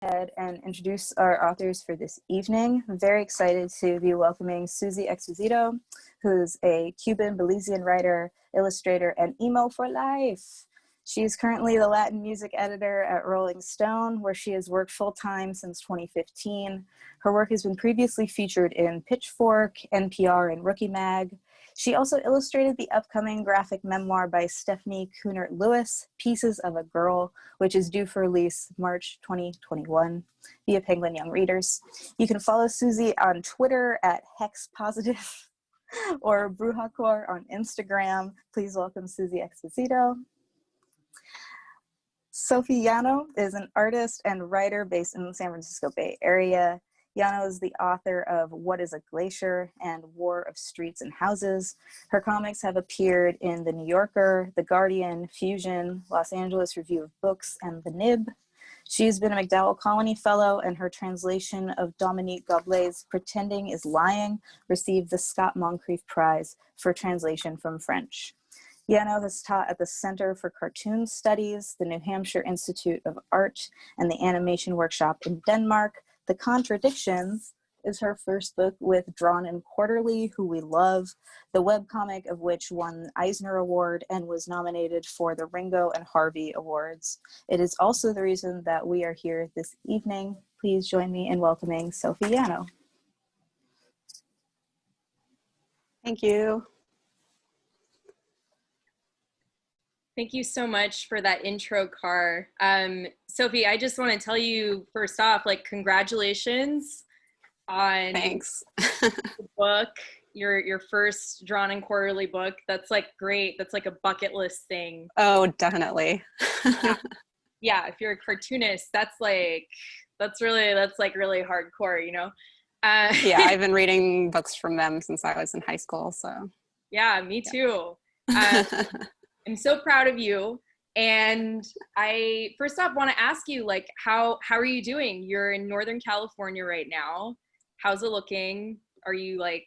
ahead and introduce our authors for this evening. I'm very excited to be welcoming Suzy Exposito, who's a Cuban Belizean writer, illustrator, and emo for life. She's currently the Latin music editor at Rolling Stone, where she has worked full-time since 2015. Her work has been previously featured in Pitchfork, NPR, and Rookie Mag. She also illustrated the upcoming graphic memoir by Stephanie Cunert-Lewis, Pieces of a Girl, which is due for release March 2021 via Penguin Young Readers. You can follow Suzy on Twitter at HexPositive or Brujacore on Instagram. Please welcome Suzy Exposito. Sophie Yanow is an artist and writer based in the San Francisco Bay Area. Yanow is the author of What is a Glacier and War of Streets and Houses. Her comics have appeared in The New Yorker, The Guardian, Fusion, Los Angeles Review of Books, and The Nib. She's been a MacDowell Colony Fellow, and her translation of Dominique Goblet's Pretending is Lying received the Scott Moncrief Prize for translation from French. Yanow has taught at the Center for Cartoon Studies, the New Hampshire Institute of Art, and the Animation Workshop in Denmark. The Contradictions is her first book with Drawn and Quarterly, who we love, the webcomic of which won the Eisner Award and was nominated for the Ringo and Harvey Awards. It is also the reason that we are here this evening. Please join me in welcoming Sophie Yanow. Thank you. Thank you so much for that intro, Car. Sophie, I just want to tell you first off, like, congratulations on Thanks. the book, your first Drawn and Quarterly book. That's like great. That's like a bucket list thing. Oh, definitely. Yeah, if you're a cartoonist, that's really hardcore, you know? Yeah, I've been reading books from them since I was in high school, so. Yeah, me too. I'm so proud of you. And I first off want to ask you, like, how are you doing? You're in Northern California right now. How's it looking? Are you like,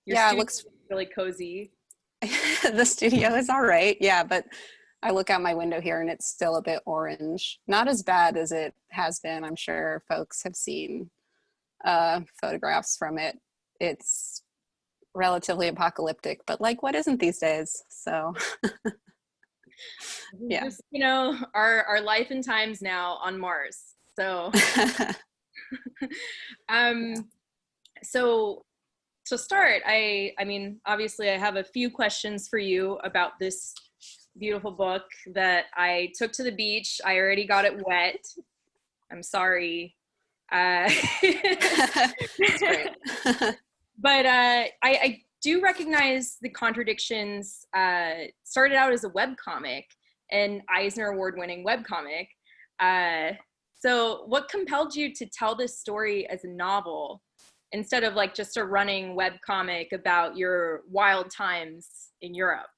yeah, it looks really cozy. The studio is all right. Yeah, but I look out my window here and it's still a bit orange. Not as bad as it has been. I'm sure folks have seen photographs from it. It's relatively apocalyptic, but like, what isn't these days? So yeah, just, you know, our life and times now on Mars. So so to start, I mean, obviously I have a few questions for you about this beautiful book that I took to the beach. I already got it wet. I'm sorry. That's great. But I do recognize the Contradictions started out as a webcomic, an Eisner Award-winning webcomic. So what compelled you to tell this story as a novel instead of like just a running webcomic about your wild times in Europe?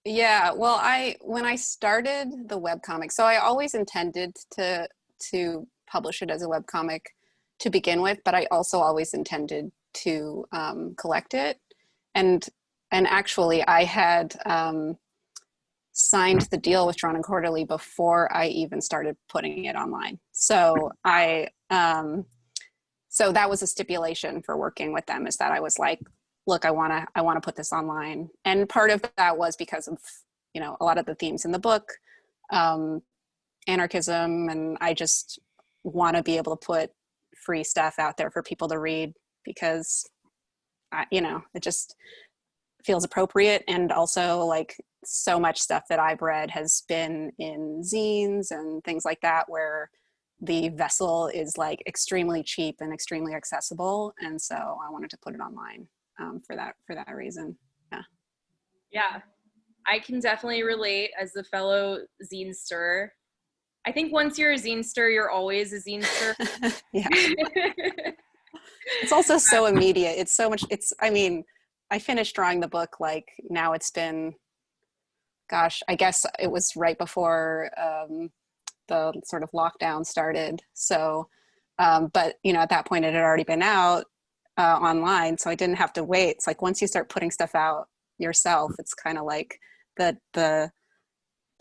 Yeah, well, when I started the webcomic, so I always intended to publish it as a webcomic to begin with, but I also always intended to collect it. And actually I had signed the deal with Drawn and Quarterly before I even started putting it online. So so that was a stipulation for working with them, is that I was like, look, I want to put this online. And part of that was because of, you know, a lot of the themes in the book, anarchism, and I just want to be able to put free stuff out there for people to read, because you know, it just feels appropriate. And also, like, so much stuff that I've read has been in zines and things like that, where the vessel is like extremely cheap and extremely accessible. And so I wanted to put it online for that reason. Yeah, I can definitely relate as a fellow zinester. I think once you're a zinester, you're always a zinester. Yeah. It's also so immediate. It's so much, I mean, I finished drawing the book, like, now it's been, gosh, I guess it was right before the sort of lockdown started. So, but, you know, at that point it had already been out online, so I didn't have to wait. It's like, once you start putting stuff out yourself, it's kind of like the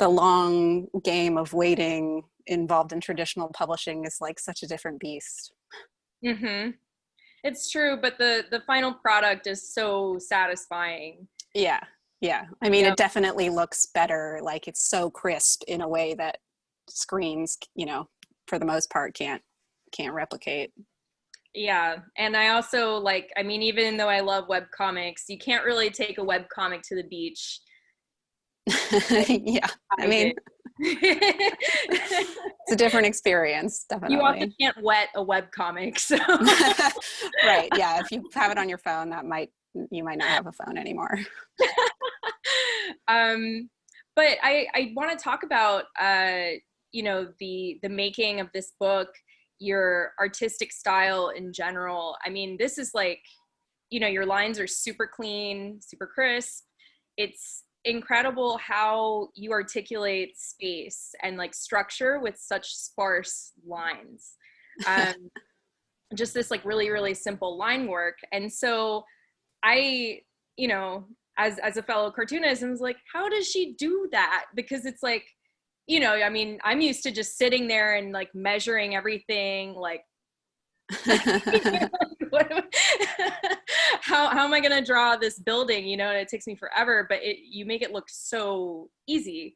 long game of waiting involved in traditional publishing is like such a different beast. Mm-hmm. It's true, but the final product is so satisfying. Yeah. I mean, Yep. it definitely looks better. Like it's so crisp in a way that screens, you know, for the most part can't replicate. Yeah. And I also like, I mean, even though I love web comics, you can't really take a web comic to the beach. Yeah. I mean, it's a different experience, You also definitely. can't wet a web comic, so. Right. Yeah. If you have it on your phone, you might not have a phone anymore. But I want to talk about, you know, the making of this book, your artistic style in general. I mean, this is like, you know, your lines are super clean, super crisp. It's incredible how you articulate space and like structure with such sparse lines. Just this like really, really simple line work. And so I, you know, as a fellow cartoonist, and was like, how does she do that? Because it's like, you know, I mean, I'm used to just sitting there and like measuring everything, like how am I gonna draw this building, you know, and it takes me forever, but you make it look so easy.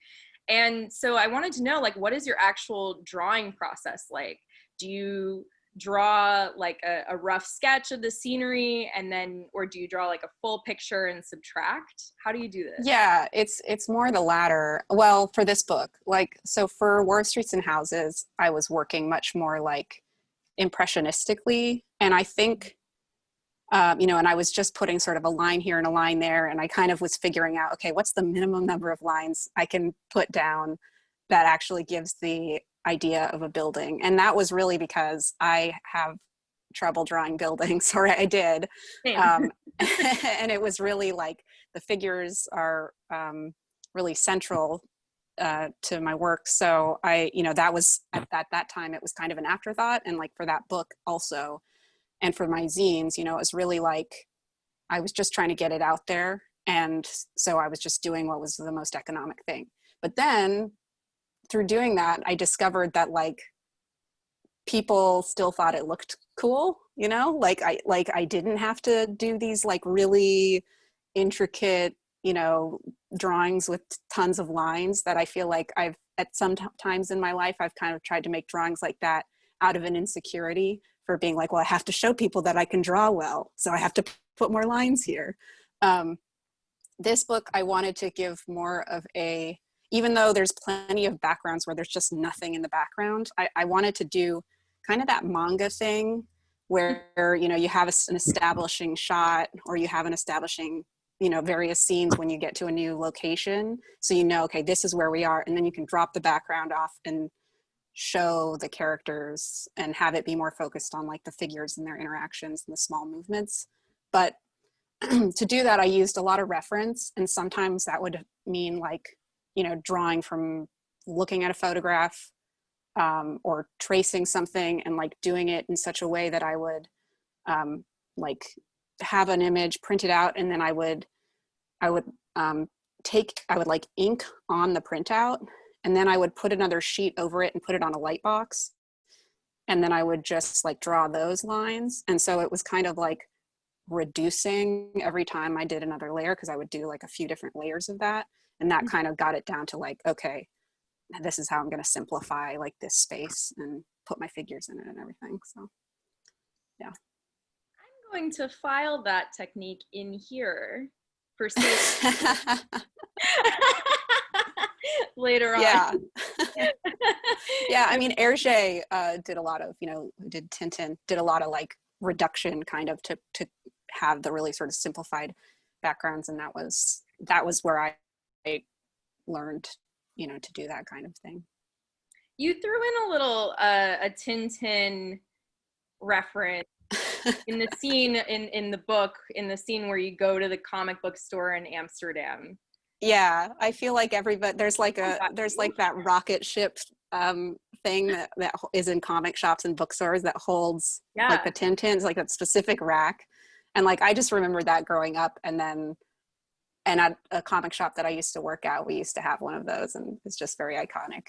And so I wanted to know, like, what is your actual drawing process like? Do you draw like a rough sketch of the scenery and then, or do you draw like a full picture and subtract? How do you do this? Yeah, it's more the latter. Well, for this book, like, so for War of Streets and Houses, I was working much more like impressionistically. And I think, you know, and I was just putting sort of a line here and a line there. And I kind of was figuring out, okay, what's the minimum number of lines I can put down that actually gives the idea of a building. And that was really because I have trouble drawing buildings, or I did. And it was really like the figures are really central to my work. So I, you know, that was at that time, it was kind of an afterthought. And like for that book also, and for my zines, you know, it was really like, I was just trying to get it out there. And so I was just doing what was the most economic thing. But then through doing that, I discovered that like people still thought it looked cool, you know, like I didn't have to do these like really intricate, you know, drawings with tons of lines that I feel like I've at some times in my life, I've kind of tried to make drawings like that out of an insecurity for being like, well, I have to show people that I can draw well, so I have to put more lines here. This book, I wanted to give more of a, even though there's plenty of backgrounds where there's just nothing in the background, I wanted to do kind of that manga thing where, you know, you have an establishing shot, or you have an establishing, you know, various scenes when you get to a new location. So, you know, okay, this is where we are. And then you can drop the background off and show the characters and have it be more focused on like the figures and their interactions and the small movements. But to do that, I used a lot of reference. And sometimes that would mean like, you know, drawing from looking at a photograph, or tracing something and like doing it in such a way that I would like have an image printed out, and then I would like ink on the printout, and then I would put another sheet over it and put it on a light box, and then I would just like draw those lines. And so it was kind of like reducing every time I did another layer, because I would do like a few different layers of that, and that kind of got it down to like, okay, this is how I'm going to simplify like this space and put my figures in it and everything. So yeah, I'm going to file that technique in here for later on. Yeah. Yeah, I mean, Hergé did a lot of, you know, who did Tintin, did a lot of like reduction kind of to have the really sort of simplified backgrounds. And that was where I learned, you know, to do that kind of thing. You threw in a little a Tintin reference in the scene in the book, in the scene where you go to the comic book store in Amsterdam. Yeah, I feel like everybody, there's like that rocket ship thing that is in comic shops and bookstores that holds like the Tintins, like that specific rack. And like, I just remember that growing up, and at a comic shop that I used to work at, we used to have one of those, and it's just very iconic.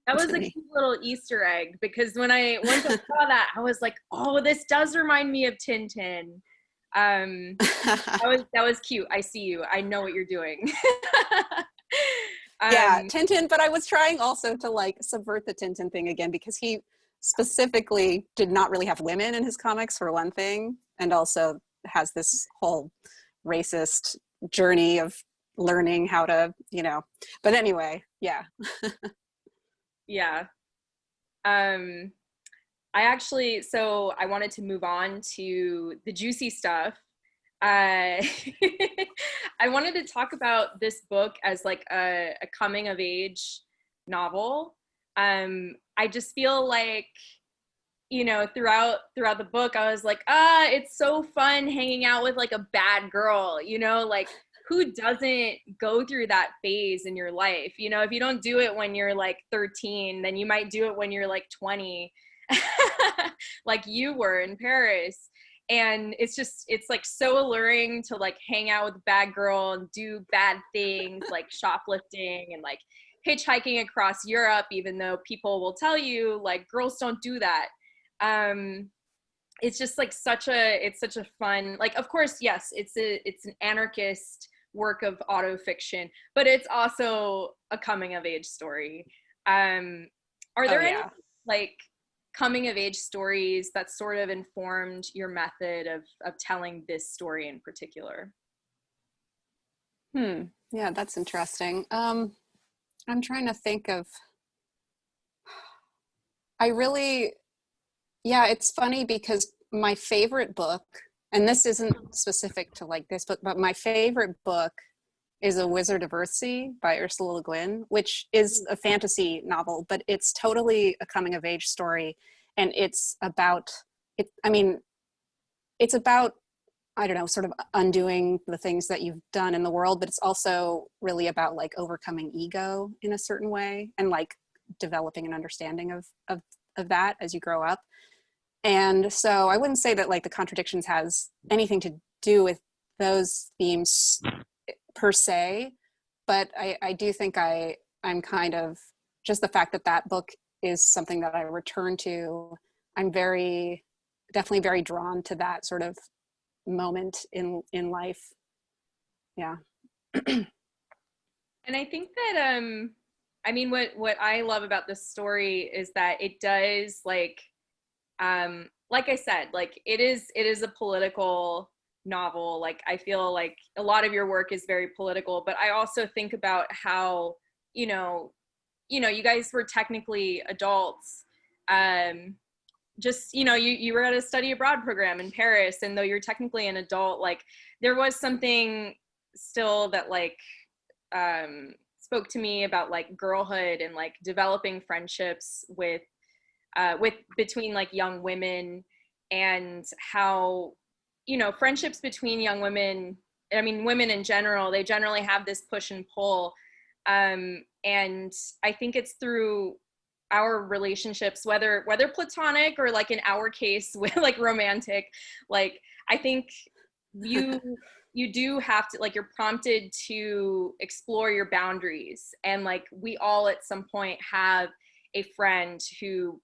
That was to a me. cute little Easter egg, because once I saw that, I was like, oh, this does remind me of Tintin. That was cute. I see you. I know what you're doing. Yeah, um, Tintin, but I was trying also to like subvert the Tintin thing again, because he specifically did not really have women in his comics, for one thing, and also has this whole racist journey of learning how to, but anyway, yeah. yeah. I wanted to move on to the juicy stuff. Uh, I wanted to talk about this book as like a coming of age novel. I just feel like, throughout the book, I was like, it's so fun hanging out with like a bad girl, like who doesn't go through that phase in your life? If you don't do it when you're like 13, then you might do it when you're like 20, like you were in Paris. And it's like so alluring to like hang out with a bad girl and do bad things like shoplifting and like hitchhiking across Europe, even though people will tell you like girls don't do that. It's just like such a fun, like, of course, yes, it's an anarchist work of auto fiction, but it's also a coming of age story. Are there any Yeah. like coming of age stories that sort of informed your method of telling this story in particular? Yeah, that's interesting. I'm trying to think of, it's funny because my favorite book, and this isn't specific to like this book, but my favorite book is A Wizard of Earthsea by Ursula Le Guin, which is a fantasy novel, but it's totally a coming of age story. And it's about, it's about, I don't know, sort of undoing the things that you've done in the world, but it's also really about like overcoming ego in a certain way and like developing an understanding of that as you grow up. And so I wouldn't say that like the Contradictions has anything to do with those themes per se, but I do think I'm kind of, just the fact that that book is something that I return to, I'm definitely very drawn to that sort of moment in life. Yeah. And I think that what I love about this story is that it does like I said, like it is a political novel. Like I feel like a lot of your work is very political, but I also think about how, you guys were technically adults. Just, you were at a study abroad program in Paris, and though you're technically an adult, like there was something still that like spoke to me about like girlhood and like developing friendships with between like young women, and how, friendships between young women, I mean women in general, they generally have this push and pull, and I think it's through our relationships, whether platonic or like in our case with like romantic, like I think you do have to, like, you're prompted to explore your boundaries, and like we all at some point have a friend who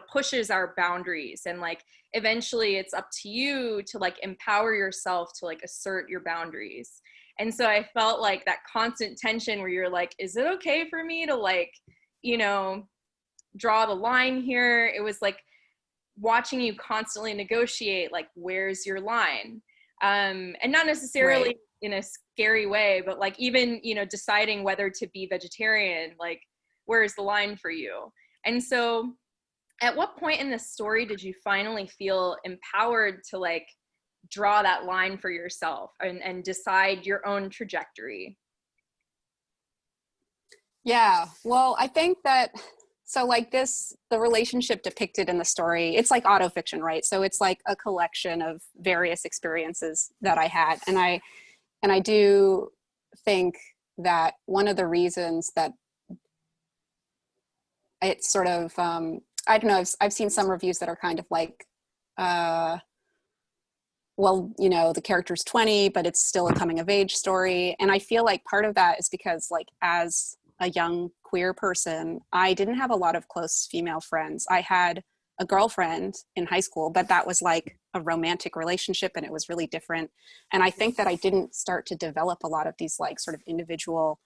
pushes our boundaries, and like eventually it's up to you to like empower yourself to like assert your boundaries. And so I felt like that constant tension where you're like, is it okay for me to like draw the line here? It was like watching you constantly negotiate, like, where's your line? And not necessarily Right. in a scary way, but like even deciding whether to be vegetarian, like where's the line for you? And so at what point in the story did you finally feel empowered to like draw that line for yourself and decide your own trajectory? Yeah, well, I think that, so like the relationship depicted in the story, it's like autofiction, right? So it's like a collection of various experiences that I had. And I do think that one of the reasons that it's sort of, I don't know, I've seen some reviews that are kind of like, well, the character's 20, but it's still a coming of age story. And I feel like part of that is because like as a young queer person, I didn't have a lot of close female friends. I had a girlfriend in high school, but that was like a romantic relationship and it was really different. And I think that I didn't start to develop a lot of these like sort of individual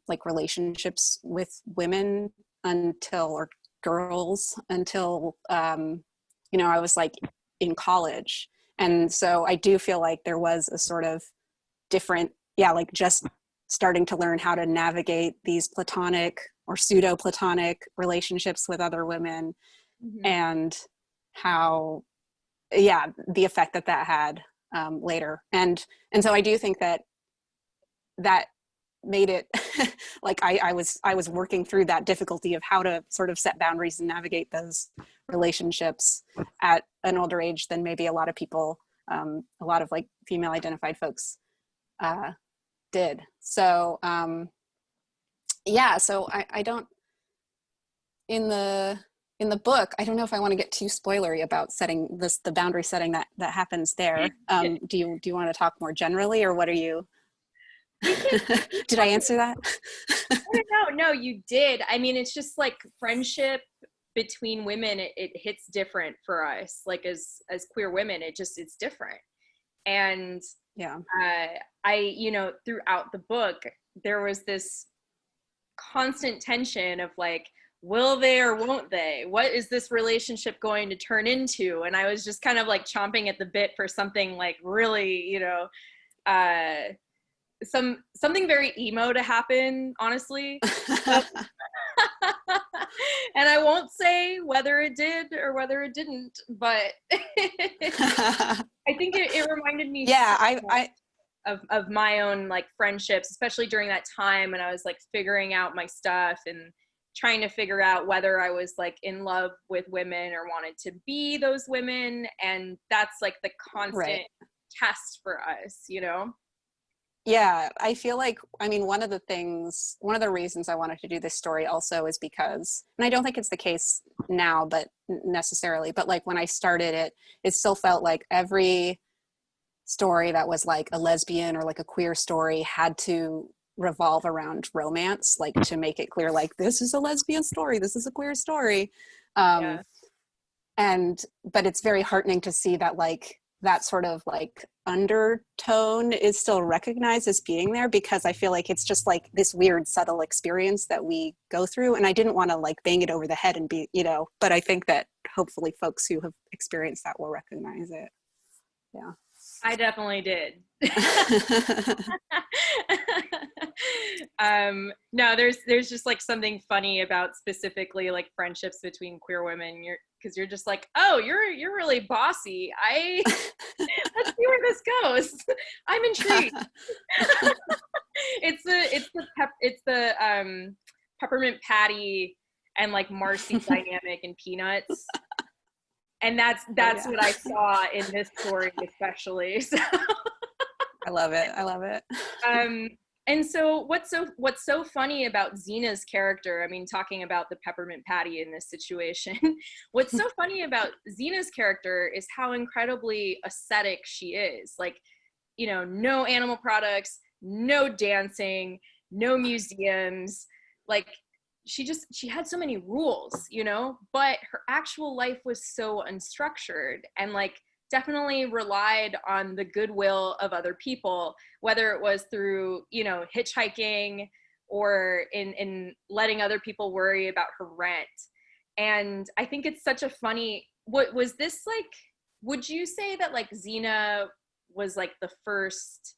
like relationships with women until, or girls until, you know, I was like in college. And so I do feel like there was a sort of different, yeah, like just starting to learn how to navigate these platonic or pseudo platonic relationships with other women, and how, yeah, the effect that that had later. And so I do think that that made it like I was working through that difficulty of how to sort of set boundaries and navigate those relationships at an older age than maybe a lot of people, a lot of like female identified folks did. So yeah, so I don't, in the book, I don't know if I want to get too spoilery about setting this, the boundary setting that happens there. Do you want to talk more generally, or what are you? Did I answer that? No, you did. I mean, it's just like friendship between women, it hits different for us. Like as queer women, it's different. And Yeah. I, you know, throughout the book, there was this constant tension of like, will they or won't they? What is this relationship going to turn into? And I was just kind of like chomping at the bit for something like really, you know, something very emo to happen, honestly. And I won't say whether it did or whether it didn't, but I think it reminded me, yeah, of my own like friendships, especially during that time when I was like figuring out my stuff and trying to figure out whether I was like in love with women or wanted to be those women. And that's like the constant test for us, you know? Yeah, I feel like, I mean, one of the reasons I wanted to do this story also is because, and I don't think it's the case now, but necessarily, but like when I started it, it still felt like every story that was like a lesbian or like a queer story had to revolve around romance, like to make it clear, like, this is a lesbian story, this is a queer story. Yeah. But it's very heartening to see that like that sort of like undertone is still recognized as being there, because I feel like it's just like this weird subtle experience that we go through, and I didn't want to like bang it over the head and be, you know, but I think that hopefully folks who have experienced that will recognize it. Yeah, I definitely did. No, there's just like something funny about specifically like friendships between queer women. Because you're just like, oh, you're really bossy. Let's see where this goes. I'm intrigued. It's the Peppermint Patty and like Marcy dynamic in Peanuts. And that's what I saw in this story especially. So I love it. And so what's so funny about Zena's character, I mean, talking about the Peppermint Patty in this situation, what's so funny about Zena's character is how incredibly ascetic she is. Like, you know, no animal products, no dancing, no museums. Like, she had so many rules, you know, but her actual life was so unstructured and like definitely relied on the goodwill of other people, whether it was through, you know, hitchhiking or in letting other people worry about her rent. And I think it's such a funny, what was this like, would you say that like Xena was like the first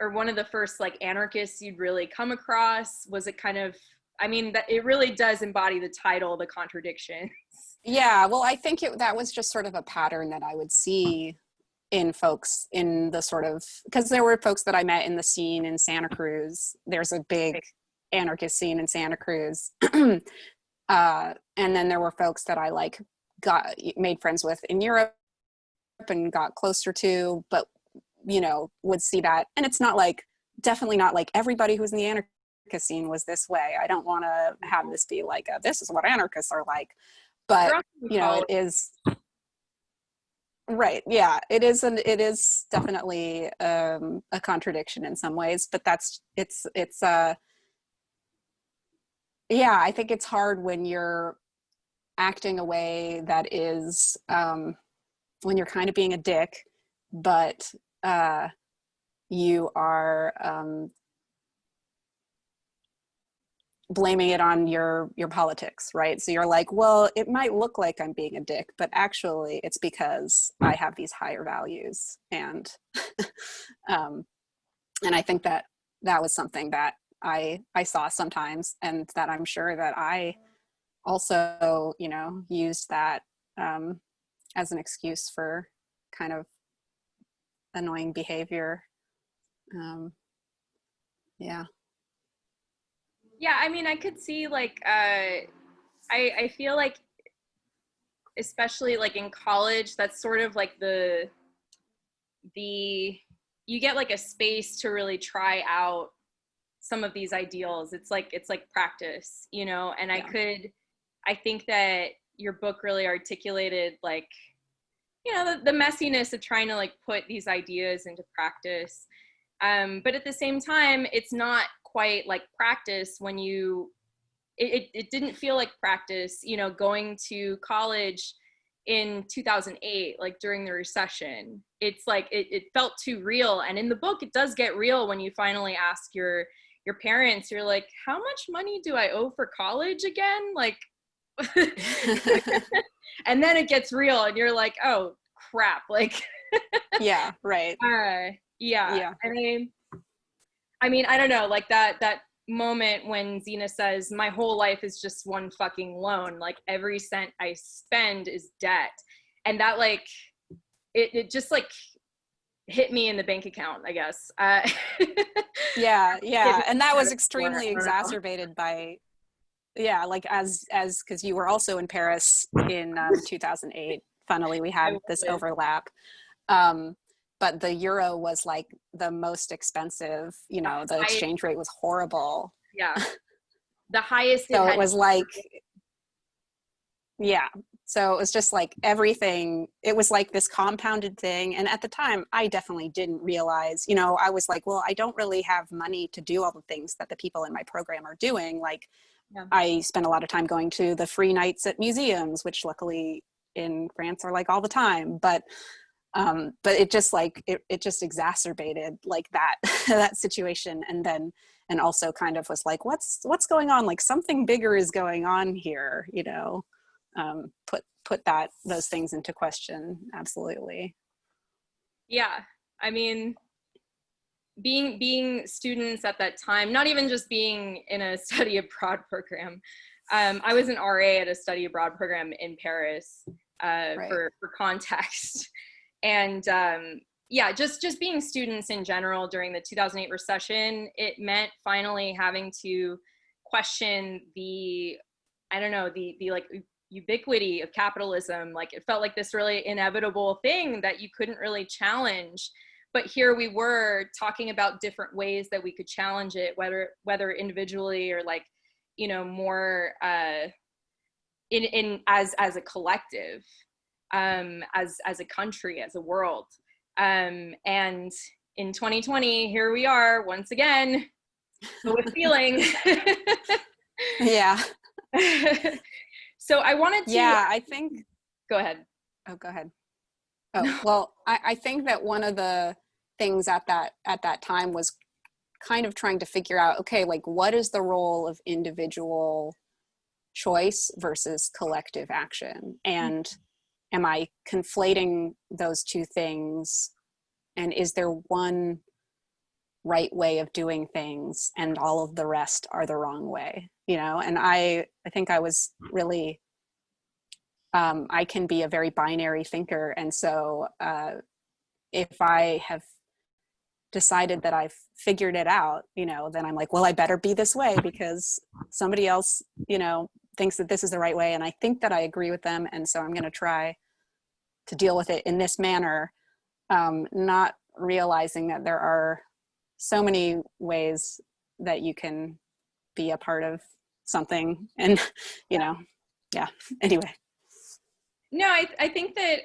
or one of the first like anarchists you'd really come across? Was it kind of, I mean, that it really does embody the title, The Contradictions. Yeah, well, I think that was just sort of a pattern that I would see in folks in the sort of, because there were folks that I met in the scene in Santa Cruz. There's a big anarchist scene in Santa Cruz. And then there were folks that I like made friends with in Europe and got closer to, but, you know, would see that. And it's not like, definitely not like everybody who's in the anarchist scene was this way. I don't want to have this be like, this is what anarchists are like. But, you know, it is, right, yeah, it is definitely a contradiction in some ways, but it's yeah, I think it's hard when you're acting a way that is, when you're kind of being a dick, but you are blaming it on your politics, right? So you're like, well, it might look like I'm being a dick, but actually it's because I have these higher values. And and I think that that was something that I saw sometimes, and that I'm sure that I also, you know, used that as an excuse for kind of annoying behavior. Yeah. Yeah, I mean, I could see like I feel like especially like in college, that's sort of like the you get like a space to really try out some of these ideals. It's like practice, you know. And Yeah. I think that your book really articulated like, you know, the messiness of trying to like put these ideas into practice. But at the same time, it's not quite like practice when it didn't feel like practice, you know, going to college in 2008, like during the recession. It's like it felt too real. And in the book, it does get real when you finally ask your parents, you're like, how much money do I owe for college again? Like, and then it gets real and you're like, oh crap. Like, Yeah, right. yeah. Yeah. I mean, I don't know, like that moment when Xena says, my whole life is just one fucking loan. Like every cent I spend is debt. And that like, it just like hit me in the bank account, I guess. Yeah, yeah. And that was I extremely don't know. exacerbated by, yeah, like as because you were also in Paris in 2008. Funnily, we had this overlap. But the euro was like the most expensive, you know, the exchange rate was horrible. Yeah. The highest So it was like, yeah. So it was just like everything, it was like this compounded thing. And at the time, I definitely didn't realize, you know, I was like, well, I don't really have money to do all the things that the people in my program are doing. Like, yeah. I spent a lot of time going to the free nights at museums, which luckily in France are like all the time. But it just like, it just exacerbated like that, that situation. And also kind of was like, what's going on? Like something bigger is going on here, you know. Put those things into question. Absolutely. Yeah, I mean, being students at that time, not even just being in a study abroad program. I was an RA at a study abroad program in Paris, Right. for context. And yeah, just being students in general during the 2008 recession, it meant finally having to question the, I don't know, the like ubiquity of capitalism. Like it felt like this really inevitable thing that you couldn't really challenge. But here we were talking about different ways that we could challenge it, whether individually or like, you know, more in as a collective, as a country, as a world. And in 2020, here we are once again with feeling. Yeah. So I wanted to. Yeah, I think. Go ahead. Oh, go ahead. Oh, well, I think that one of the things at that time was kind of trying to figure out, okay, like what is the role of individual choice versus collective action? And am I conflating those two things? And is there one right way of doing things and all of the rest are the wrong way, you know? And I think I was really, I can be a very binary thinker. And so if I have decided that I've figured it out, you know, then I'm like, well, I better be this way because somebody else, you know, thinks that this is the right way. And I think that I agree with them. And so I'm going to try to deal with it in this manner, not realizing that there are so many ways that you can be a part of something. And, you know, yeah, anyway. No, I think that,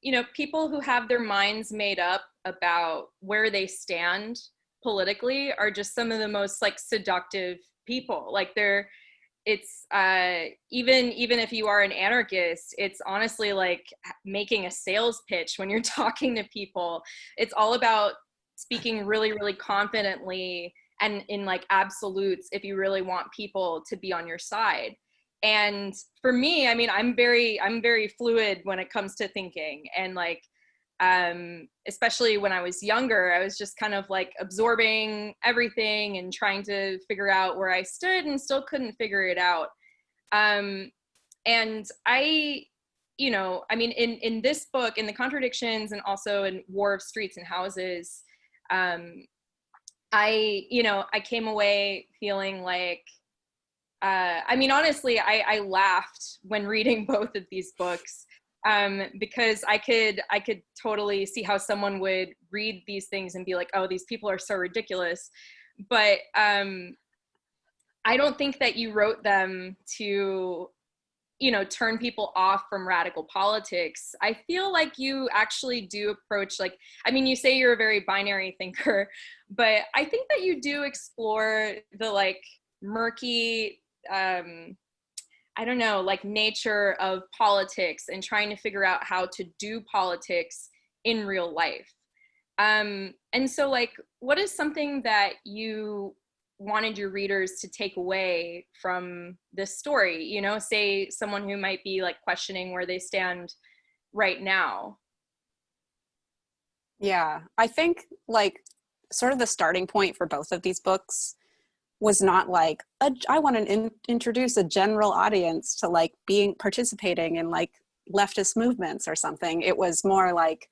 you know, people who have their minds made up about where they stand politically are just some of the most like seductive people. Like it's even if you are an anarchist, it's honestly like making a sales pitch when you're talking to people. It's all about speaking really, really confidently and in like absolutes if you really want people to be on your side. And for me, I mean, I'm very fluid when it comes to thinking, and like especially when I was younger, I was just kind of like absorbing everything and trying to figure out where I stood and still couldn't figure it out. And I, you know, I mean, in this book, in the Contradictions, and also in War of Streets and Houses, I came away feeling like, I mean, honestly, I laughed when reading both of these books, because I could totally see how someone would read these things and be like, oh, these people are so ridiculous. But I don't think that you wrote them to, you know, turn people off from radical politics. I feel like you actually do approach, like, I mean, you say you're a very binary thinker, but I think that you do explore the like murky, I don't know, like nature of politics and trying to figure out how to do politics in real life. And so like, what is something that you wanted your readers to take away from this story? You know, say someone who might be like questioning where they stand right now. Yeah, I think like sort of the starting point for both of these books was not like I want to introduce a general audience to like participating in like leftist movements or something. It was more like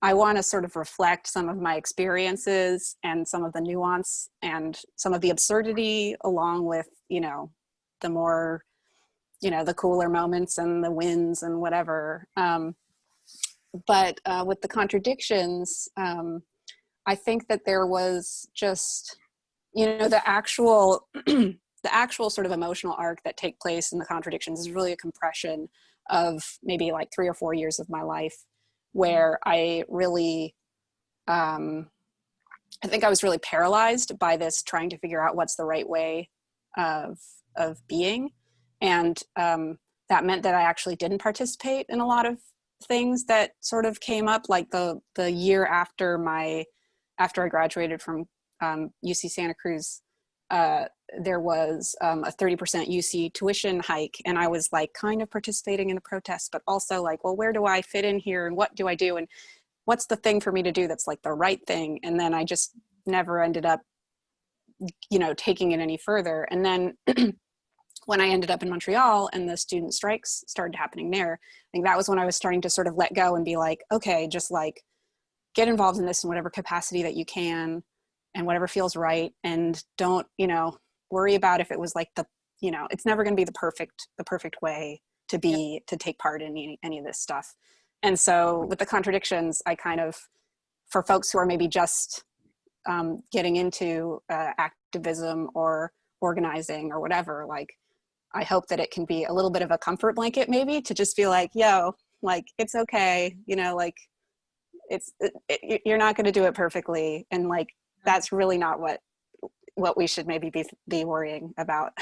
I want to sort of reflect some of my experiences and some of the nuance and some of the absurdity, along with, you know, the more, you know, the cooler moments and the wins and whatever. But with the Contradictions, I think that there was just, you know, the actual sort of emotional arc that take place in the Contradictions is really a compression of maybe like 3 or 4 years of my life, where I really, I think I was really paralyzed by this trying to figure out what's the right way of being. And that meant that I actually didn't participate in a lot of things that sort of came up, like the year after I graduated from UC Santa Cruz, there was a 30% UC tuition hike, and I was like kind of participating in the protest, but also like, well, where do I fit in here, and what do I do, and what's the thing for me to do that's like the right thing? And then I just never ended up, you know, taking it any further. And then when I ended up in Montreal and the student strikes started happening there, I think that was when I was starting to sort of let go and be like, okay, just like get involved in this in whatever capacity that you can and whatever feels right. And don't, you know, worry about if it was like the, you know, it's never going to be the perfect way to be, to take part in any of this stuff. And so with the Contradictions, I kind of, for folks who are maybe just getting into activism or organizing or whatever, like, I hope that it can be a little bit of a comfort blanket, maybe, to just feel like, yo, like, it's okay, you know, like, you're not going to do it perfectly, and like that's really not what we should maybe be worrying about.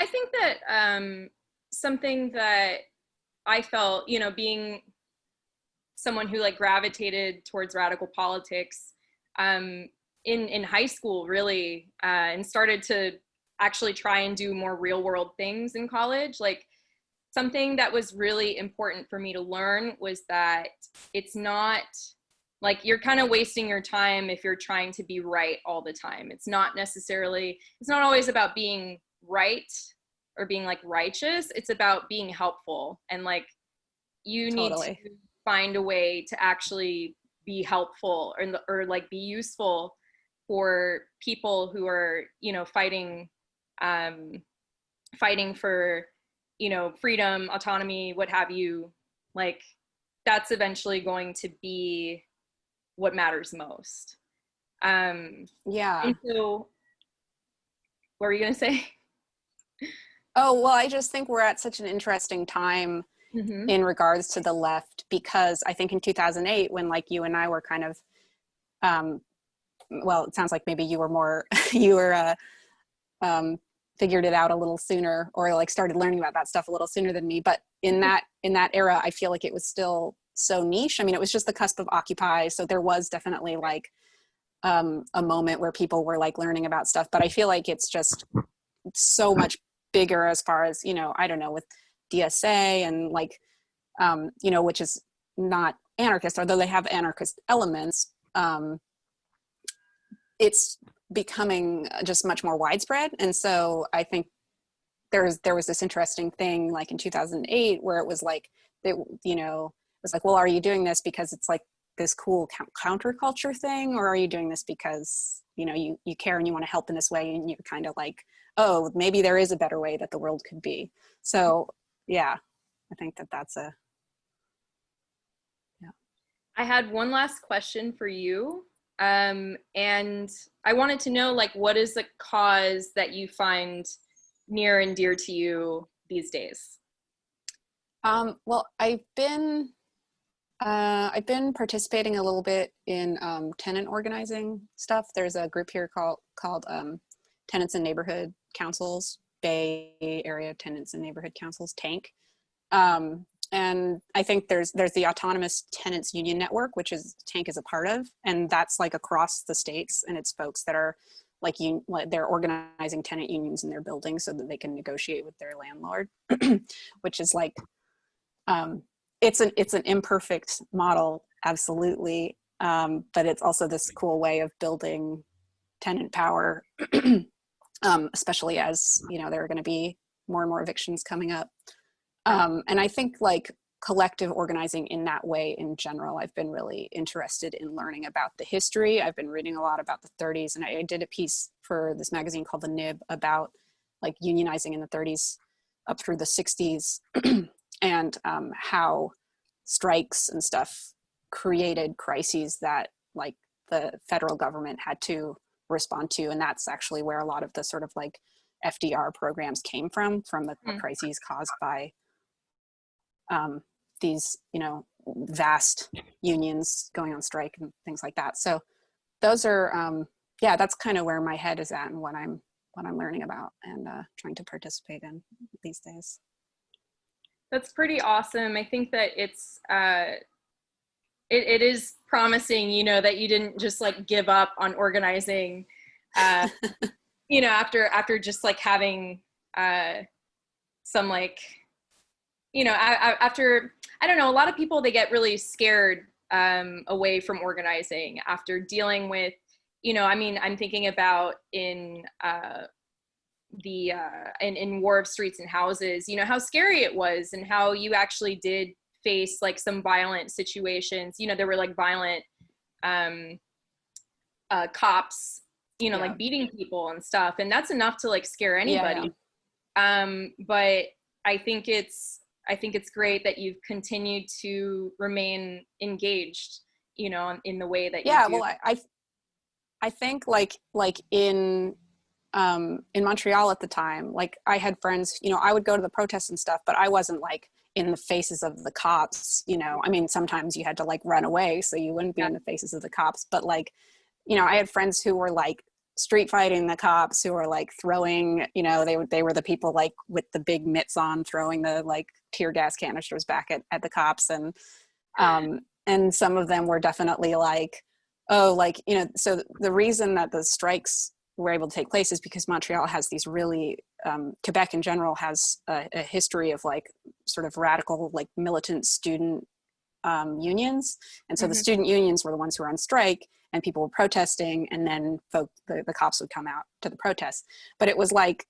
I think that something that I felt, you know, being someone who like gravitated towards radical politics in high school, really, and started to actually try and do more real world things in college, like something that was really important for me to learn was that it's not like you're kind of wasting your time if you're trying to be right all the time. It's not always about being right or being like righteous. It's about being helpful, and like you need to find a way to actually be helpful or like be useful for people who are, you know, fighting for, you know, freedom, autonomy, what have you. Like that's eventually going to be what matters most. Yeah. And so what were you gonna say? Oh, well, I just think we're at such an interesting time Mm-hmm. in regards to the left, because I think in 2008, when like you and I were kind of well, it sounds like maybe you were more, you were, figured it out a little sooner, or like started learning about that stuff a little sooner than me. But in that era, I feel like it was still so niche. I mean, it was just the cusp of Occupy. So there was definitely like a moment where people were like learning about stuff, but I feel like it's just so much bigger as far as, you know, I don't know, with DSA and like, you know, which is not anarchist, although they have anarchist elements. It's becoming just much more widespread. And so I think there was this interesting thing like in 2008 where it was like, you know, it was like, well, are you doing this because it's like this cool counterculture thing, or are you doing this because, you know, you care and you want to help in this way, and you're kind of like, oh, maybe there is a better way that the world could be. So yeah, I think that's a, yeah. I had one last question for you. And I wanted to know, like, what is the cause that you find near and dear to you these days? Well, I've been participating a little bit in tenant organizing stuff. There's a group here called Tenants and Neighborhood Councils, Bay Area Tenants and Neighborhood Councils, TANK. And I think there's the Autonomous Tenants Union Network, which is TANK is a part of, and that's like across the states, and it's folks that are like they're organizing tenant unions in their buildings so that they can negotiate with their landlord, which is like it's an imperfect model, absolutely, but it's also this cool way of building tenant power, especially as, you know, there are going to be more and more evictions coming up. And I think like collective organizing in that way in general, I've been really interested in learning about the history. I've been reading a lot about the 30s, and I did a piece for this magazine called The Nib about like unionizing in the 30s up through the 60s and how strikes and stuff created crises that like the federal government had to respond to. And that's actually where a lot of the sort of like FDR programs came from the crises caused by these, you know, vast unions going on strike and things like that. So those are, yeah, that's kind of where my head is at and what I'm learning about and trying to participate in these days. That's pretty awesome. I think that it's, it is promising, you know, that you didn't just like give up on organizing, you know, after just like having some like, you know, after, I don't know, a lot of people, they get really scared away from organizing after dealing with, you know, I mean, I'm thinking about in War of Streets and Houses, you know, how scary it was and how you actually did face like some violent situations. You know, there were like violent cops, you know, like beating people and stuff. And that's enough to like scare anybody. But I think it's great that you've continued to remain engaged, you know, in the way that you do. Well, I think like in Montreal at the time, like I had friends, you know, I would go to the protests and stuff, but I wasn't like in the faces of the cops, you know. I mean, sometimes you had to like run away so you wouldn't be in the faces of the cops, but like, you know, I had friends who were like street fighting the cops, who were like throwing, you know, they were the people like with the big mitts on throwing the like tear gas canisters back at the cops. And some of them were definitely like, oh, like, you know, so the reason that the strikes were able to take place is because Montreal has these really, Quebec in general has a history of like sort of radical, like militant student unions. And so the student unions were the ones who were on strike and people were protesting, and then the cops would come out to the protests. But it was like,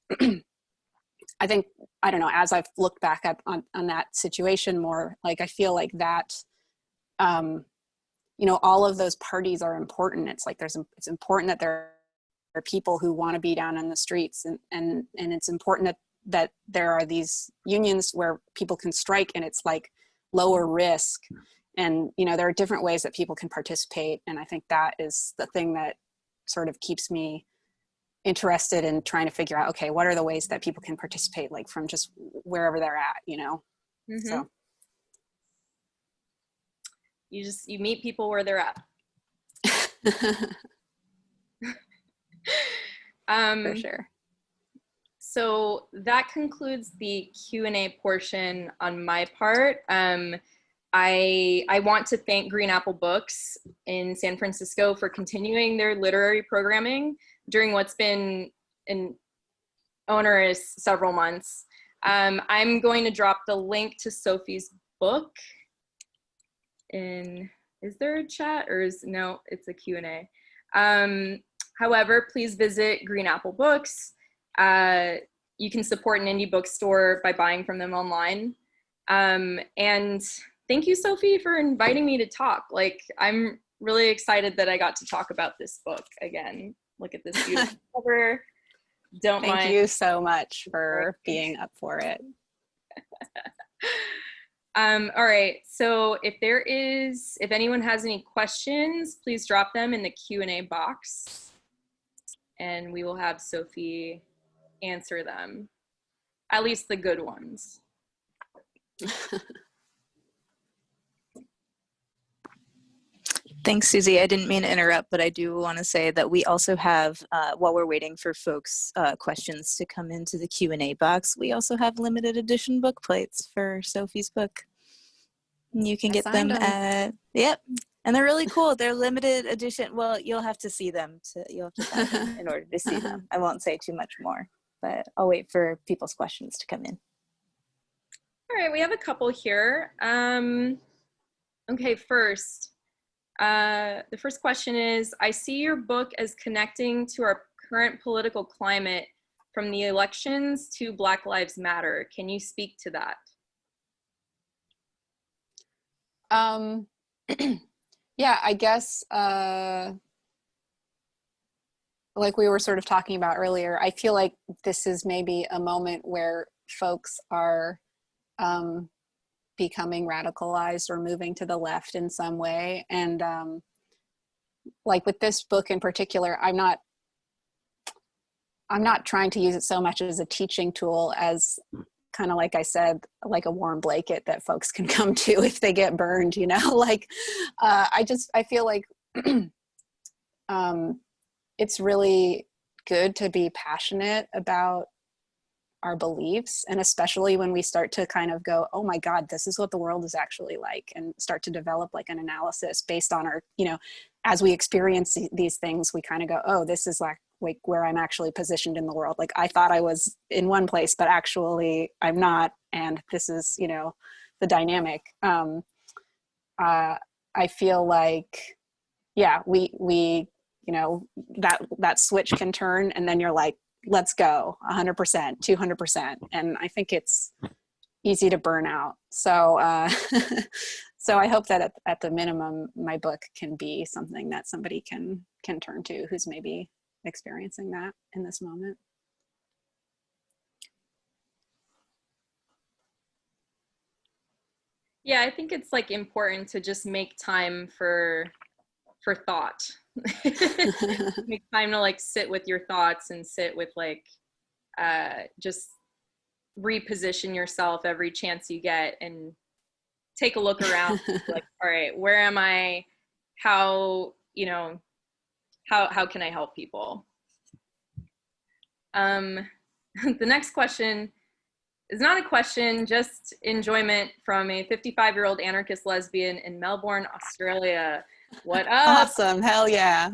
I think, I don't know, as I've looked back on that situation more, like I feel like that, you know, all of those parties are important. It's like it's important that there are people who want to be down in the streets, and it's important that there are these unions where people can strike and it's like lower risk. And, you know, there are different ways that people can participate. And I think that is the thing that sort of keeps me interested in trying to figure out, okay, what are the ways that people can participate, like from just wherever they're at, you know? So you meet people where they're at. For sure. So that concludes the Q&A portion on my part. I want to thank Green Apple Books in San Francisco for continuing their literary programming during what's been an onerous several months. I'm going to drop the link to Sophie's book in, is there a chat or no, it's a Q&A. However, please visit Green Apple Books. You can support an indie bookstore by buying from them online. And thank you, Sophie, for inviting me to talk. Like, I'm really excited that I got to talk about this book again. Look at this beautiful cover. Thank you so much for being up for it. All right, so if anyone has any questions, please drop them in the Q&A box and we will have Sophie answer them, at least the good ones. Thanks, Suzy. I didn't mean to interrupt, but I do want to say that we also have, while we're waiting for folks' questions to come into the Q&A box, we also have limited edition book plates for Sophie's book. You can get them at, yep, and they're really cool. They're limited edition. Well, you'll have to see them. You'll have to buy them in order to see them. I won't say too much more, but I'll wait for people's questions to come in. All right, we have a couple here. Okay, first. The first question is, I see your book as connecting to our current political climate from the elections to Black Lives Matter. Can you speak to that? Yeah, I guess, like we were sort of talking about earlier, I feel like this is maybe a moment where folks are becoming radicalized or moving to the left in some way. And like with this book in particular, I'm not trying to use it so much as a teaching tool as kind of, like I said, like a warm blanket that folks can come to if they get burned, you know, like I feel like it's really good to be passionate about our beliefs, and especially when we start to kind of go, oh my God, this is what the world is actually like, and start to develop like an analysis based on our, you know, as we experience these things, we kind of go, oh, this is like where I'm actually positioned in the world. Like I thought I was in one place, but actually I'm not, and this is, you know, the dynamic. I feel like, yeah, we you know, that switch can turn, and then you're like, let's go 100%, 200%. And I think it's easy to burn out. So, so I hope that at the minimum, my book can be something that somebody can turn to who's maybe experiencing that in this moment. Yeah, I think it's like important to just make time for thought. Make time to like sit with your thoughts and sit with like just reposition yourself every chance you get and take a look around. Like, all right, where am I? How, you know, how can I help people? The next question is not a question, just enjoyment from a 55-year-old anarchist lesbian in Melbourne, Australia. What up? Awesome, hell yeah.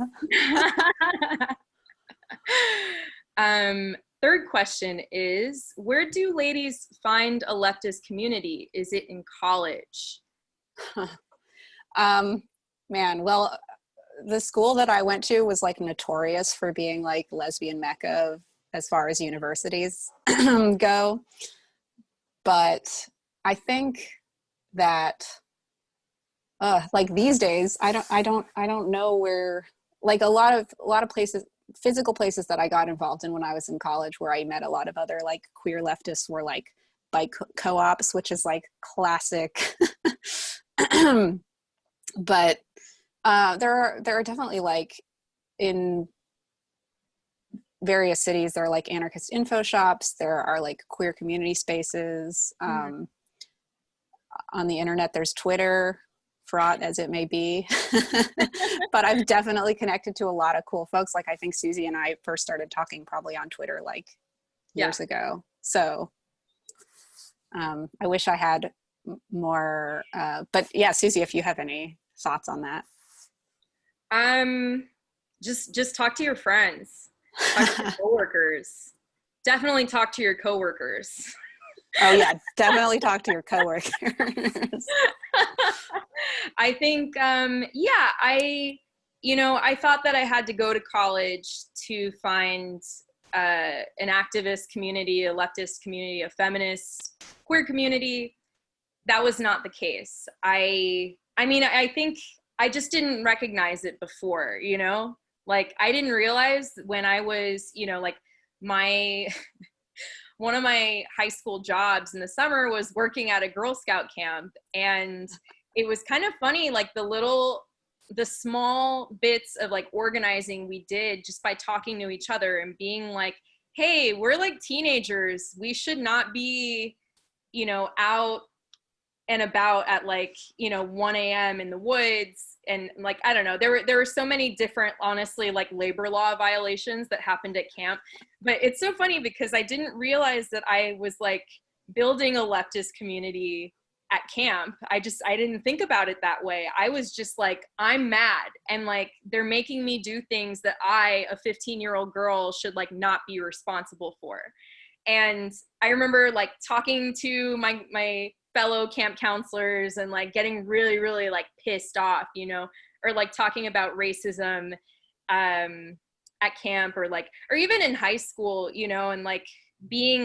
Third question is, where do ladies find a leftist community? Is it in college? Man, well, the school that I went to was like notorious for being like lesbian mecca as far as universities go. But I think that like these days, I don't know where, like a lot of places, physical places that I got involved in when I was in college, where I met a lot of other like queer leftists, were like bike co-ops, which is like classic. But there are definitely, like, in various cities, there are like anarchist info shops, there are like queer community spaces. On the internet, there's Twitter fraught as it may be. But I've definitely connected to a lot of cool folks. Like I think Suzy and I first started talking probably on Twitter like years ago. So I wish I had more, but yeah, Suzy, if you have any thoughts on that. Just talk to your friends, talk to your coworkers. Definitely talk to your coworkers. Oh yeah, definitely talk to your coworkers. I think, I thought that I had to go to college to find an activist community, a leftist community, a feminist, queer community. That was not the case. I think I just didn't recognize it before, like I didn't realize when I was, like one of my high school jobs in the summer was working at a Girl Scout camp. And it was kind of funny, like the small bits of like organizing we did just by talking to each other and being like, hey, we're like teenagers. We should not be, out and about at like 1 a.m. in the woods. And like I don't know, there were so many different, honestly, like labor law violations that happened at camp. But it's so funny because I didn't realize that I was like building a leftist community at camp. I didn't think about it that way. I was just like, I'm mad, and like they're making me do things that I, a 15-year-old girl, should like not be responsible for. And I remember like talking to my fellow camp counselors and like getting really, really like pissed off, or like talking about racism at camp, or even in high school, and like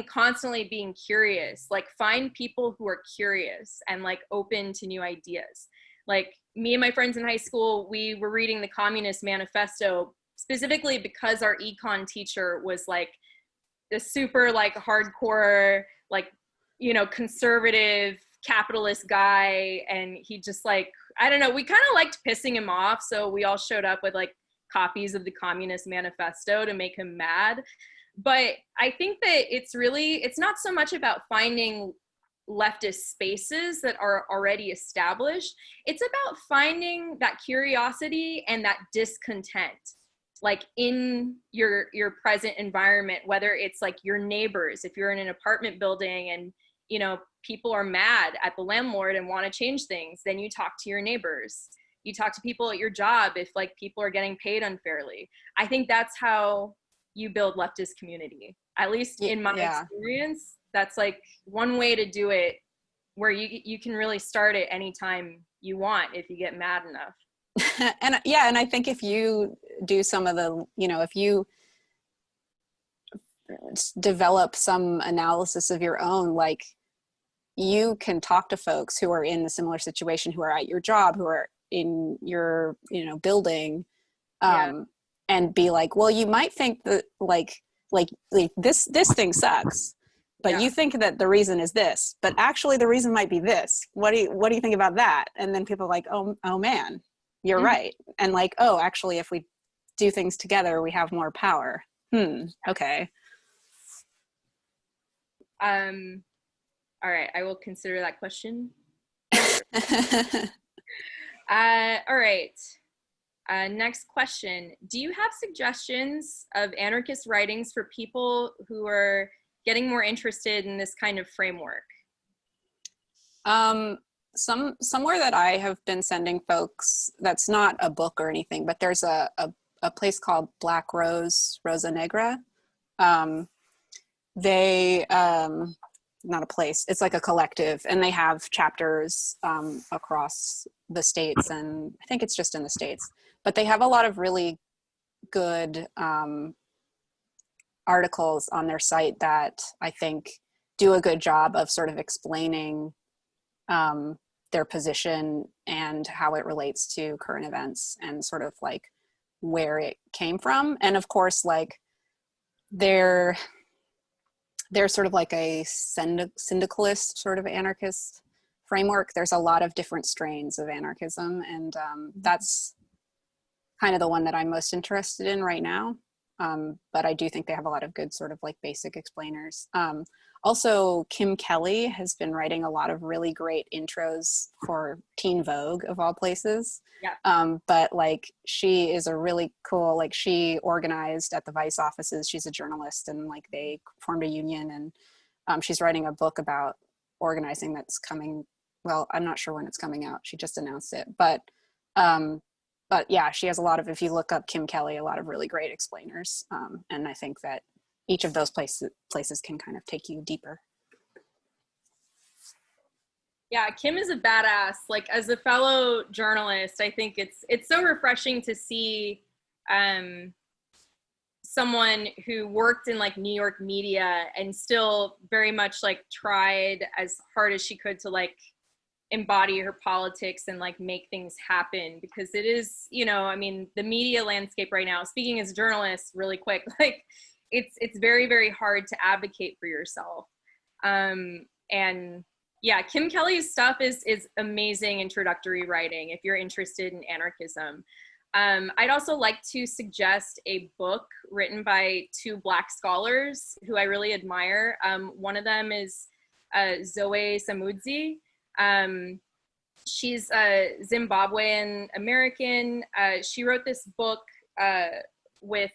constantly being curious, like find people who are curious and like open to new ideas. Like me and my friends in high school, we were reading the Communist Manifesto specifically because our econ teacher was like the super like hardcore, like, conservative capitalist guy. And he just like, I don't know, we kind of liked pissing him off. So we all showed up with like copies of the Communist Manifesto to make him mad. But I think that it's not so much about finding leftist spaces that are already established. It's about finding that curiosity and that discontent, like in your present environment, whether it's like your neighbors, if you're in an apartment building and, people are mad at the landlord and want to change things, then you talk to your neighbors. You talk to people at your job if like people are getting paid unfairly. I think that's how you build leftist community. At least in my experience, that's like one way to do it, where you can really start it anytime you want if you get mad enough. And I think if you do some of the, if you develop some analysis of your own, like you can talk to folks who are in a similar situation, who are at your job, who are in your, building, and be like, well, you might think that like this thing sucks, but you think that the reason is this, but actually the reason might be this. What do you think about that? And then people are like, oh man, you're right. And like, oh, actually, if we do things together, we have more power. Okay. All right, I will consider that question. All right. Next question. Do you have suggestions of anarchist writings for people who are getting more interested in this kind of framework? Somewhere that I have been sending folks, that's not a book or anything, but there's a place called Black Rose, Rosa Negra. Not a place, it's like a collective, and they have chapters across the states, and I think it's just in the States, but they have a lot of really good articles on their site that I think do a good job of sort of explaining their position and how it relates to current events and sort of like where it came from. And of course, like they're sort of like a syndicalist sort of anarchist framework. There's a lot of different strains of anarchism, and that's kind of the one that I'm most interested in right now. But I do think they have a lot of good sort of like basic explainers. Also, Kim Kelly has been writing a lot of really great intros for Teen Vogue, of all places. Yeah. But like, she is a really cool, like, she organized at the Vice offices. She's a journalist, and like they formed a union, and she's writing a book about organizing that's coming. Well, I'm not sure when it's coming out. She just announced it, but yeah, she has a lot of, if you look up Kim Kelly, a lot of really great explainers. And I think that each of those places can kind of take you deeper. Yeah, Kim is a badass. Like, as a fellow journalist, I think it's so refreshing to see someone who worked in like New York media and still very much like tried as hard as she could to like embody her politics and like make things happen, because it is, you know, I mean, the media landscape right now, speaking as a journalist really quick, like it's very, very hard to advocate for yourself. And yeah, Kim Kelly's stuff is amazing introductory writing if you're interested in anarchism. I'd also like to suggest a book written by two Black scholars who I really admire. One of them is Zoe Samudzi. She's a Zimbabwean American. She wrote this book with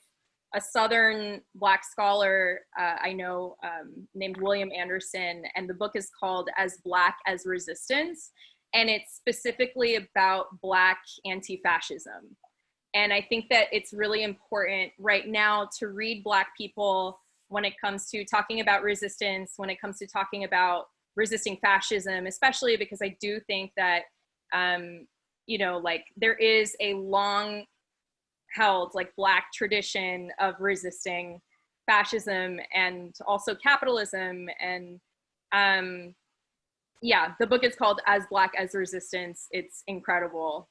a Southern Black scholar I know named William Anderson, and the book is called As Black as Resistance, and it's specifically about Black anti-fascism. And I think that it's really important right now to read Black people when it comes to talking about resistance, when it comes to talking about resisting fascism, especially because I do think that, you know, like there is a long held like Black tradition of resisting fascism and also capitalism. And yeah, the book is called As Black as Resistance. It's incredible.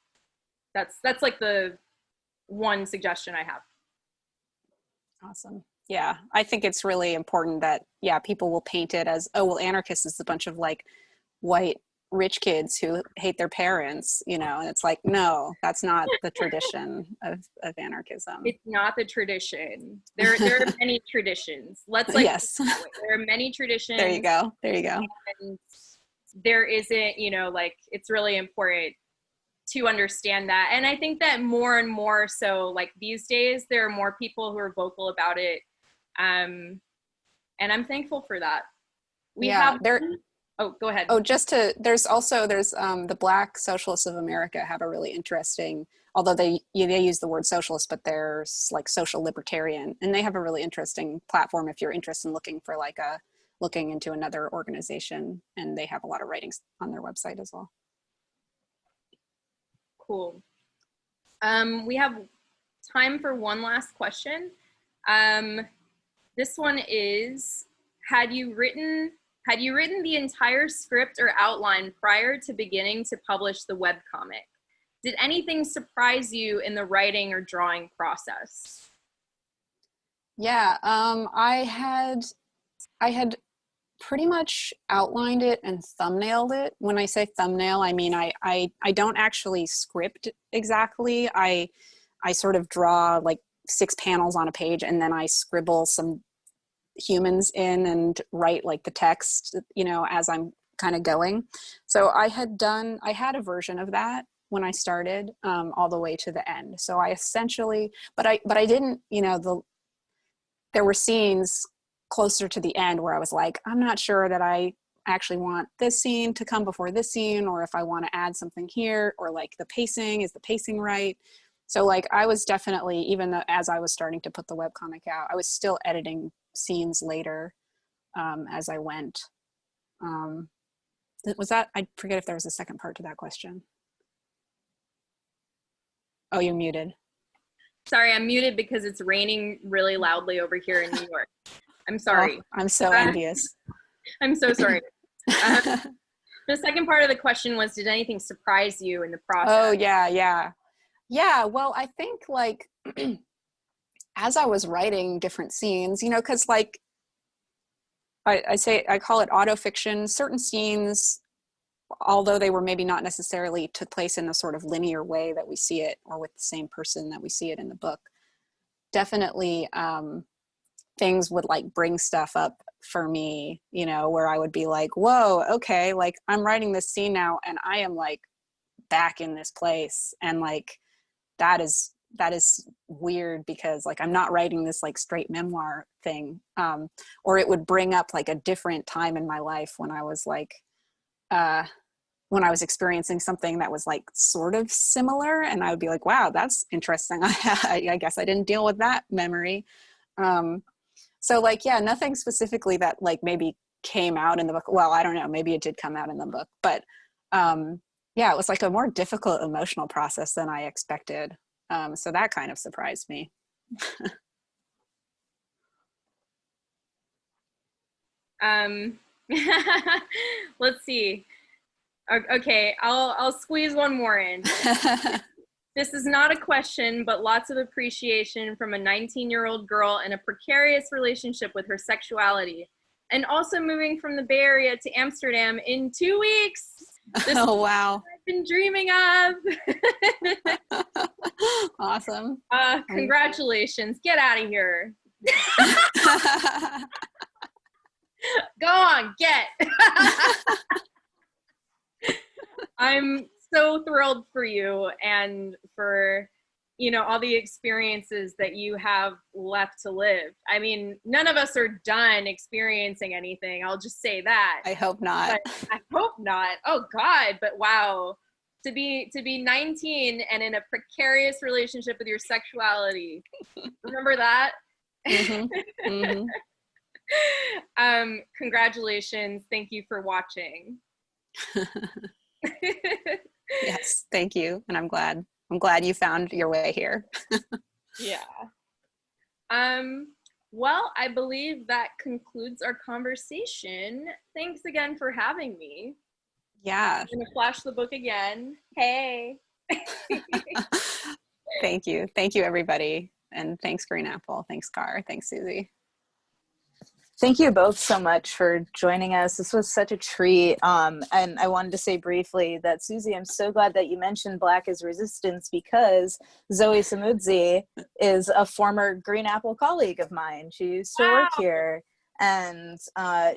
That's like the one suggestion I have. Awesome. Yeah, I think it's really important that, yeah, people will paint it as, oh, well, anarchists is a bunch of like white rich kids who hate their parents, you know, and it's like, no, that's not the tradition of anarchism. It's not the tradition. There are many traditions. Let's like, yes, there are many traditions. There you go. And there isn't, you know, like, it's really important to understand that. And I think that more and more so, like these days, there are more people who are vocal about it. And I'm thankful for that. We have there. Oh, go ahead. Oh, there's the Black Socialists of America have a really interesting, although they use the word socialist, but there's like social libertarian, and they have a really interesting platform if you're interested in looking into another organization, and they have a lot of writings on their website as well. Cool. We have time for one last question. This one is, had you written the entire script or outline prior to beginning to publish the webcomic? Did anything surprise you in the writing or drawing process? Yeah, I had pretty much outlined it and thumbnailed it. When I say thumbnail, I mean I don't actually script exactly. I sort of draw like 6 panels on a page, and then I scribble some humans in and write like the text, you know, as I'm kind of going. So I had a version of that when I started, all the way to the end. So I essentially, but I didn't, you know, there were scenes closer to the end where I was like, I'm not sure that I actually want this scene to come before this scene, or if I want to add something here, or like is the pacing right? So like I was definitely, even though as I was starting to put the webcomic out, I was still editing scenes later as I went. Was that, I forget if there was a second part to that question. Oh, you're muted. Sorry, I'm muted because it's raining really loudly over here in New York. I'm sorry. Oh, I'm so envious. I'm so sorry. The second part of the question was, did anything surprise you in the process? Oh, yeah. Well, I think like, as I was writing different scenes, you know, because like, I call it autofiction. Certain scenes, although they were maybe not necessarily took place in the sort of linear way that we see it, or with the same person that we see it in the book, definitely things would like bring stuff up for me, you know, where I would be like, whoa, okay, like I'm writing this scene now and I am like back in this place. And like, that is weird because like I'm not writing this like straight memoir thing. Or it would bring up like a different time in my life when I was like, when I was experiencing something that was like sort of similar, and I would be like, wow, that's interesting. I guess I didn't deal with that memory. So like, yeah, nothing specifically that like maybe came out in the book. Well, I don't know, maybe it did come out in the book, but yeah, it was like a more difficult emotional process than I expected. So that kind of surprised me. Let's see. Okay, I'll squeeze one more in. This is not a question, but lots of appreciation from a 19-year-old girl in a precarious relationship with her sexuality, and also moving from the Bay Area to Amsterdam in 2 weeks. This oh, wow. is what I've been dreaming of. Awesome. Congratulations. Get out of here. Go on, get. I'm so thrilled for you and for, you know, all the experiences that you have left to live. I mean, none of us are done experiencing anything. I'll just say that. I hope not. I hope not. Oh God, but wow. To be 19 and in a precarious relationship with your sexuality. Remember that? Mm-hmm. Mm-hmm. Congratulations. Thank you for watching. Yes, thank you. And I'm glad you found your way here. Yeah. Well, I believe that concludes our conversation. Thanks again for having me. Yeah. I'm gonna flash the book again. Hey. Thank you. Thank you, everybody. And thanks, Green Apple. Thanks, Car. Thanks, Suzy. Thank you both so much for joining us. This was such a treat. And I wanted to say briefly that, Suzy, I'm so glad that you mentioned Black as Resistance, because Zoe Samudzi is a former Green Apple colleague of mine. She used to work here, and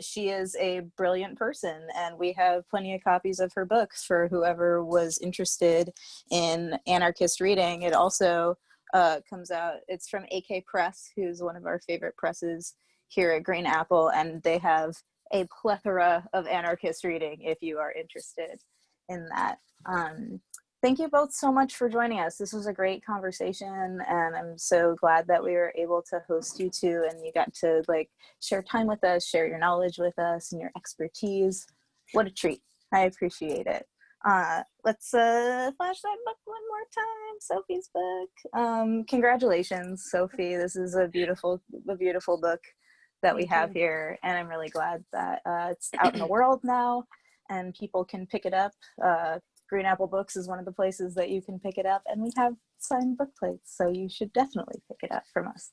she is a brilliant person. And we have plenty of copies of her books for whoever was interested in anarchist reading. It also comes out, it's from AK Press, who's one of our favorite presses here at Green Apple, and they have a plethora of anarchist reading if you are interested in that. Thank you both so much for joining us. This was a great conversation, and I'm so glad that we were able to host you two, and you got to like share time with us, share your knowledge with us and your expertise. What a treat. I appreciate it. Let's flash that book one more time, Sophie's book. Congratulations, Sophie. This is a beautiful book that we have here, and I'm really glad that it's out in the world now and people can pick it up. Green Apple Books is one of the places that you can pick it up, and we have signed book plates, so you should definitely pick it up from us.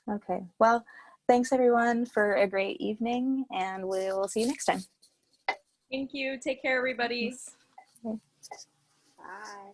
Okay, well, thanks everyone for a great evening, and we will see you next time. Thank you. Take care, everybody. Thanks. Bye.